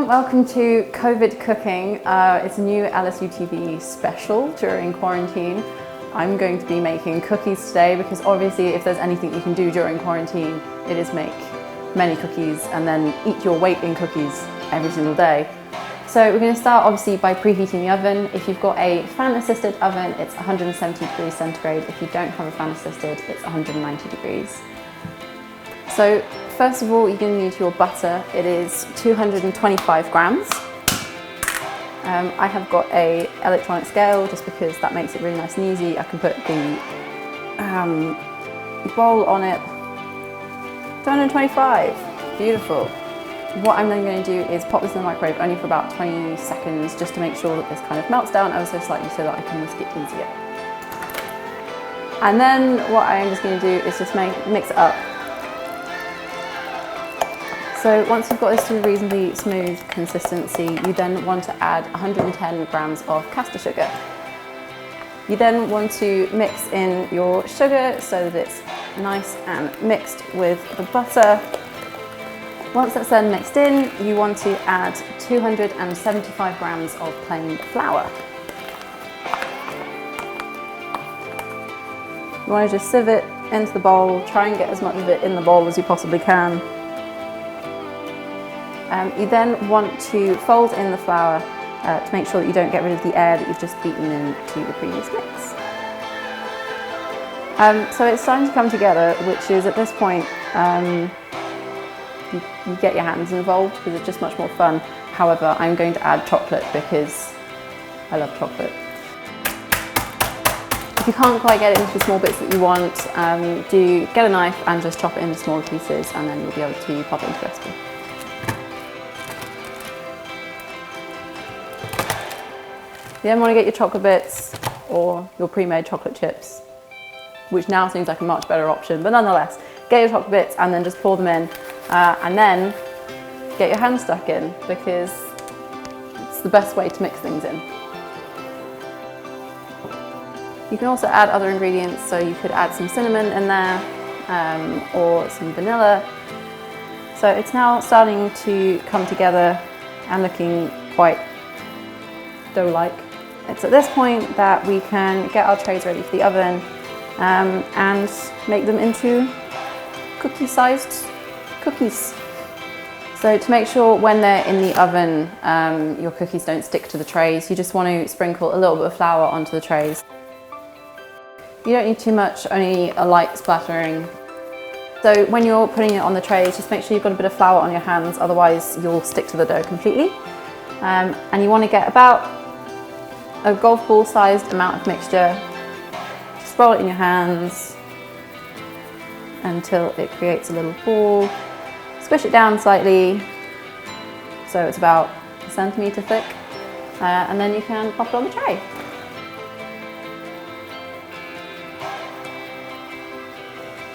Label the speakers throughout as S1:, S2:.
S1: everyone, welcome to COVID Cooking. It's a new LSUTV special during quarantine. I'm going to be making cookies today because obviously if there's anything you can do during quarantine, it is make many cookies and then eat your weight in cookies every single day. So we're going to start obviously by preheating the oven. If you've got a fan assisted oven, it's 170 degrees centigrade. If you don't have a fan assisted, it's 190 degrees. So first of all, you're going to need your butter. It is 225 grams. I have got a electronic scale just because that makes it really nice and easy. I can put the bowl on it. 225, beautiful. What I'm then going to do is pop this in the microwave only for about 20 seconds just to make sure that this kind of melts down ever so slightly so that I can whisk it easier. And then what I'm just going to do is just mix it up. So once you've got this to a reasonably smooth consistency, you then want to add 110 grams of caster sugar. You then want to mix in your sugar so that it's nice and mixed with the butter. Once that's then mixed in, you want to add 275 grams of plain flour. You want to just sieve it into the bowl, try and get as much of it in the bowl as you possibly can. You then want to fold in the flour to make sure that you don't get rid of the air that you've just beaten into the previous mix. So it's starting to come together, which is at this point, you get your hands involved because it's just much more fun. However, I'm going to add chocolate because I love chocolate. If you can't quite get it into the small bits that you want, do get a knife and just chop it into smaller pieces and then you'll be able to pop it into the recipe. You then want to get your chocolate bits or your pre-made chocolate chips, which now seems like a much better option, but nonetheless, get your chocolate bits and then just pour them in and then get your hand stuck in because it's the best way to mix things in. You can also add other ingredients, so you could add some cinnamon in there or some vanilla. So it's now starting to come together and looking quite dough-like. It's at this point that we can get our trays ready for the oven and make them into cookie-sized cookies. So to make sure when they're in the oven, your cookies don't stick to the trays, you just want to sprinkle a little bit of flour onto the trays. You don't need too much, only a light splattering. So when you're putting it on the trays, just make sure you've got a bit of flour on your hands, otherwise you'll stick to the dough completely. And you want to get about a golf ball sized amount of mixture. Just roll it in your hands until it creates a little ball. Squish it down slightly so it's about a centimetre thick and then you can pop it on the tray.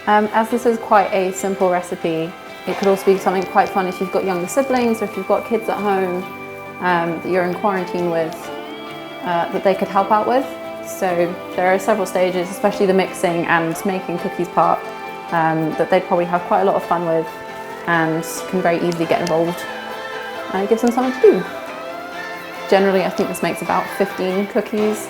S1: As this is quite a simple recipe, it could also be something quite fun if you've got younger siblings or if you've got kids at home that you're in quarantine with that they could help out with. So there are several stages, especially the mixing and making cookies part, that they'd probably have quite a lot of fun with and can very easily get involved and it gives them something to do. Generally, I think this makes about 15 cookies.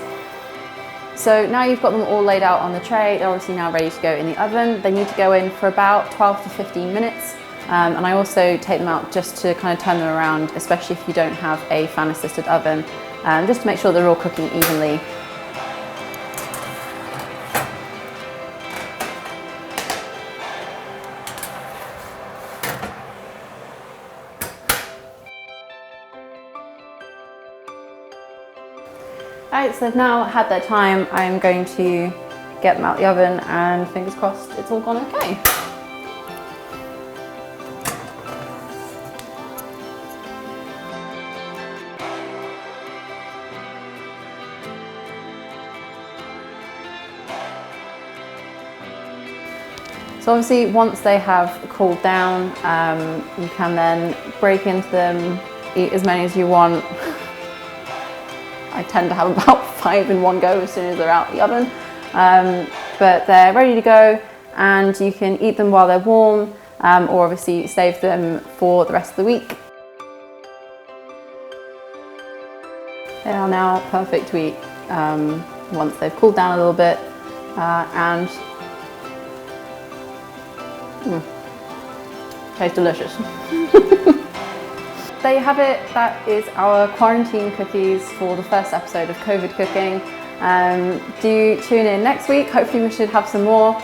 S1: So now you've got them all laid out on the tray, they're obviously now ready to go in the oven. They need to go in for about 12 to 15 minutes. And I also take them out just to kind of turn them around, especially if you don't have a fan assisted oven, just to make sure they're all cooking evenly. Alright, so they've now had their time. I'm going to get them out the oven and fingers crossed it's all gone okay. So obviously once they have cooled down, you can then break into them, eat as many as you want. I tend to have about 5 in one go as soon as they're out the oven. But they're ready to go and you can eat them while they're warm or obviously save them for the rest of the week. They are now perfect to eat once they've cooled down a little bit, and taste delicious. There you have it. That is our quarantine cookies for the first episode of COVID Cooking. Do tune in next week. Hopefully we should have some more.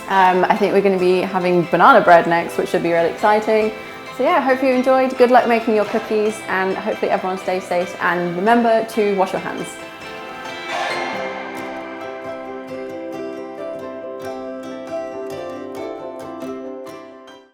S1: I think we're going to be having banana bread next, which should be really exciting. So yeah, hope you enjoyed. Good luck making your cookies, and hopefully everyone stays safe, and remember to wash your hands.